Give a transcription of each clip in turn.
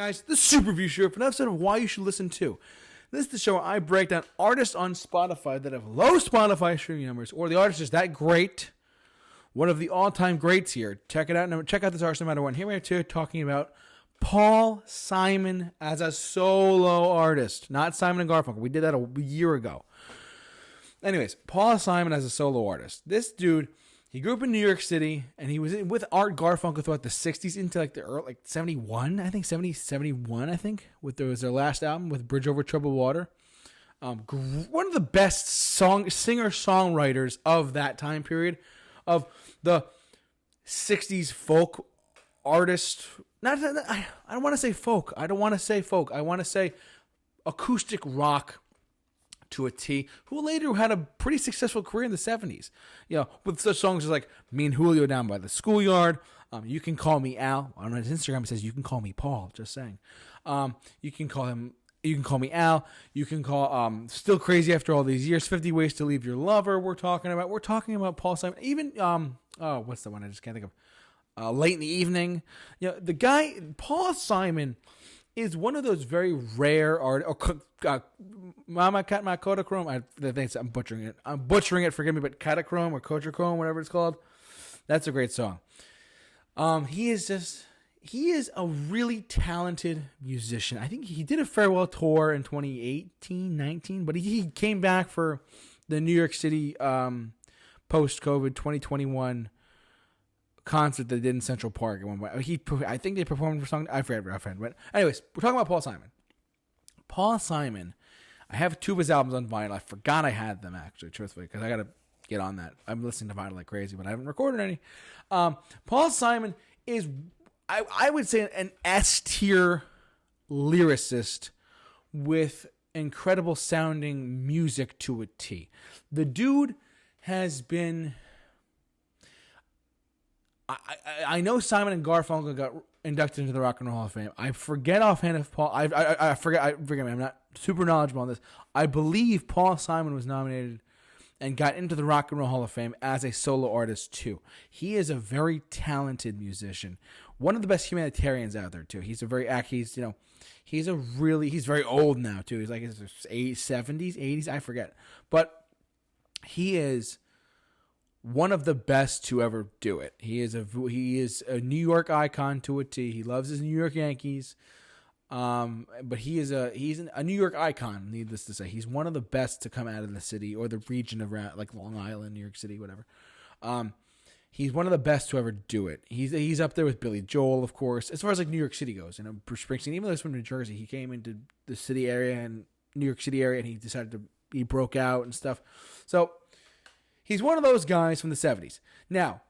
guys, the Super Review Show for an episode of Why You Should Listen To. This is the show where I break down artists on Spotify that have low Spotify streaming numbers, or the artist is that great, one of the all-time greats here. Check it out. Check out this artist no matter what. Here we are too, talking about Paul Simon as a solo artist, not Simon and Garfunkel. We did that a year ago. Anyways, Paul Simon as a solo artist. This dude, he grew up in New York City, and he was with Art Garfunkel throughout the 60s into like the early, 71, I think, 70, 71, I think, with their last album with Bridge Over Troubled Water. One of the best singer-songwriters of that time period, of the 60s folk artist. I don't want to say folk. I want to say acoustic rock to a T, who later had a pretty successful career in the 70s. You know, with such songs as like Me and Julio Down by the Schoolyard, You Can Call Me Al. On his Instagram, it says, You Can Call Me Paul, just saying. You can call me Al. You can call Still Crazy After All These Years, 50 Ways to Leave Your Lover. We're talking about Paul Simon. Even, what's the one? I just can't think of. Late in the Evening. You know, the guy, Paul Simon, is one of those very rare artists. Mama Cat My Kodachrome. I'm butchering it. Forgive me, but Catachrome or Kodachrome, whatever it's called. That's a great song. He is a really talented musician. I think he did a farewell tour in 2018, 19, but he came back for the New York City post-COVID 2021 concert they did in Central Park. I think they performed for song. I forget. But anyways, we're talking about Paul Simon. Paul Simon, I have 2 of his albums on vinyl. I forgot I had them, actually, truthfully, because I got to get on that. I'm listening to vinyl like crazy, but I haven't recorded any. Paul Simon is, I would say, an S-tier lyricist with incredible sounding music to a T. The dude has been... I know Simon and Garfunkel got inducted into the Rock and Roll Hall of Fame. I forget offhand if Paul... forget me, I'm not super knowledgeable on this. I believe Paul Simon was nominated and got into the Rock and Roll Hall of Fame as a solo artist too. He is a very talented musician. One of the best humanitarians out there too. He's very old now too. He's like in his 70s, 80s, I forget. But he is one of the best to ever do it. He is a New York icon to a T. He loves his New York Yankees. But he's a New York icon, needless to say. He's one of the best to come out of the city or the region around, like Long Island, New York City, whatever. He's one of the best to ever do it. He's up there with Billy Joel, of course, as far as like New York City goes. And Bruce Springsteen, even though he's from New Jersey, he came into the city area and New York City area, and he broke out and stuff. So he's one of those guys from the 70s. Now,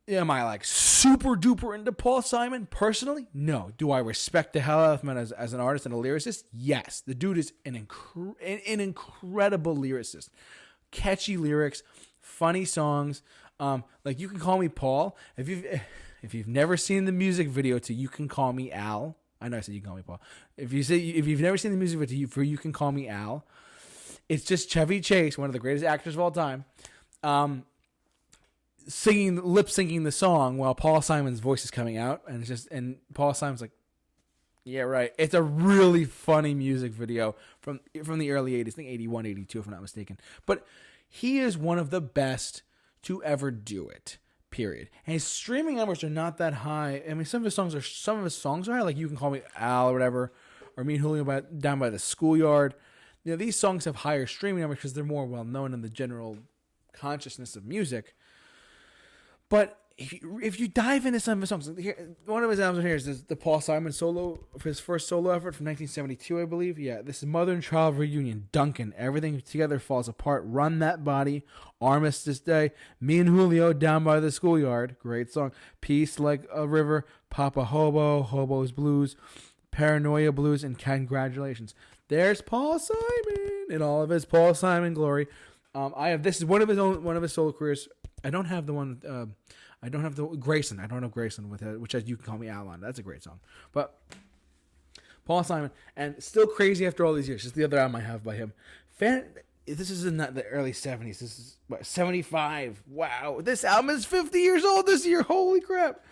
am I like super duper into Paul Simon personally? No. Do I respect the hell out of him as an artist and a lyricist? Yes. The dude is an incredible lyricist. Catchy lyrics, funny songs. Like You Can Call Me Paul. If you've never seen the music video to You Can Call Me Al, I know I said You Can Call Me Paul. If you've never seen the music video for You Can Call Me Al, it's just Chevy Chase, one of the greatest actors of all time, lip syncing the song while Paul Simon's voice is coming out, and Paul Simon's like, yeah, right. It's a really funny music video from the early 80s, I think 81, 82, if I'm not mistaken. But he is one of the best to ever do it, period. And his streaming numbers are not that high. I mean, some of his songs are high, like You Can Call Me Al or whatever, or Me and Julio Down by the Schoolyard. You know, these songs have higher streaming numbers because they're more well known in the general consciousness of music. But if you dive into some of his songs, one of his albums here is the Paul Simon solo, his first solo effort from 1972, I believe. Yeah, this is Mother and Child Reunion, Duncan, Everything Together Falls Apart, Run That Body, Armistice Day, Me and Julio Down by the Schoolyard, great song, Peace Like a River, Papa Hobo, Hobo's Blues, Paranoia Blues, and Congratulations. There's Paul Simon in all of his Paul Simon glory. This is one of his solo careers. I don't have the one. I don't have the Grayson. I don't have Grayson with it, which has You Can Call Me Al on. That's a great song. But Paul Simon, and Still Crazy After All These Years is the other album I have by him. this is in the early 70s. This is, what, 75. Wow. This album is 50 years old this year. Holy crap.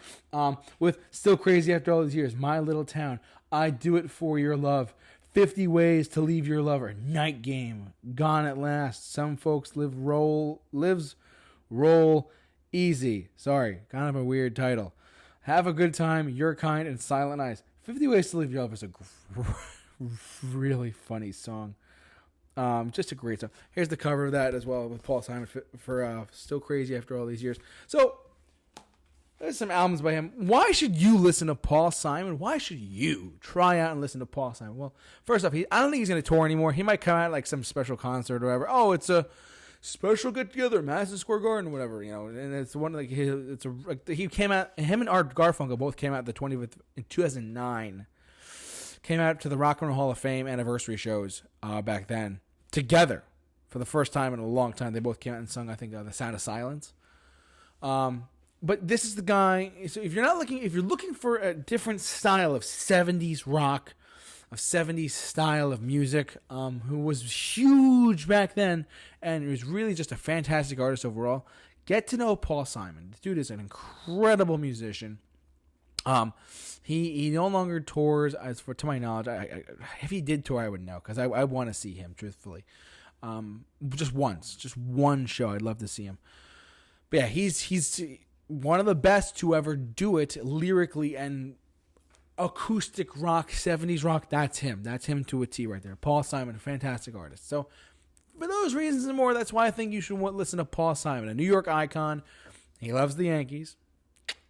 With Still Crazy After All These Years, My Little Town, I Do It For Your Love, 50 Ways to Leave Your Lover, Night Game, Gone at Last, Some Folks Roll Easy. Sorry, kind of a weird title. Have a Good Time, Your Kind, and Silent Eyes. 50 Ways to Leave Your Lover is a really funny song. Just a great song. Here's the cover of that as well with Paul Simon for Still Crazy After All These Years. So, there's some albums by him. Why should you listen to Paul Simon? Why should you try out and listen to Paul Simon? Well, first off, I don't think he's going to tour anymore. He might come out like some special concert or whatever. Oh, it's a special get together, Madison Square Garden, whatever, And it's one like he came out. Him and Art Garfunkel both came out the 20th in 2009. Came out to the Rock and Roll Hall of Fame anniversary shows back then together for the first time in a long time. They both came out and sung, I think, The Sound of Silence. But this is the guy. So if you're looking for a different style of 70s rock, of 70s style of music, who was huge back then and was really just a fantastic artist overall, get to know Paul Simon. The dude is an incredible musician. He no longer tours, to my knowledge. If he did tour, I would know, because I want to see him, truthfully. Just one show. I'd love to see him. But yeah, he's one of the best to ever do it lyrically and acoustic rock, 70s rock. That's him. That's him to a T right there. Paul Simon, a fantastic artist. So for those reasons and more, that's why I think you should listen to Paul Simon, a New York icon. He loves the Yankees.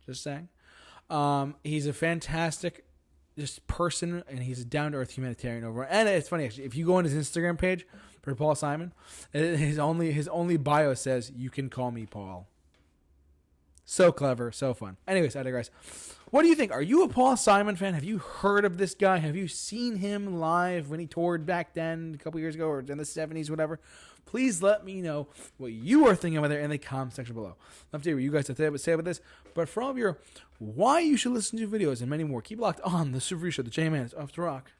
Just saying. He's a fantastic just person, and he's a down-to-earth humanitarian overall. And it's funny, actually, if you go on his Instagram page for Paul Simon, his only bio says, "You can call me Paul." So clever, so fun. Anyways, I digress. What do you think? Are you a Paul Simon fan? Have you heard of this guy? Have you seen him live when he toured back then, a couple years ago, or in the 70s, whatever? Please let me know what you are thinking about there in the comment section below. Love to hear what you guys have to say about this. But for all of your why you should listen to videos and many more, keep locked on the Super Review Show, the J-Man is off to rock.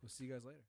We'll see you guys later.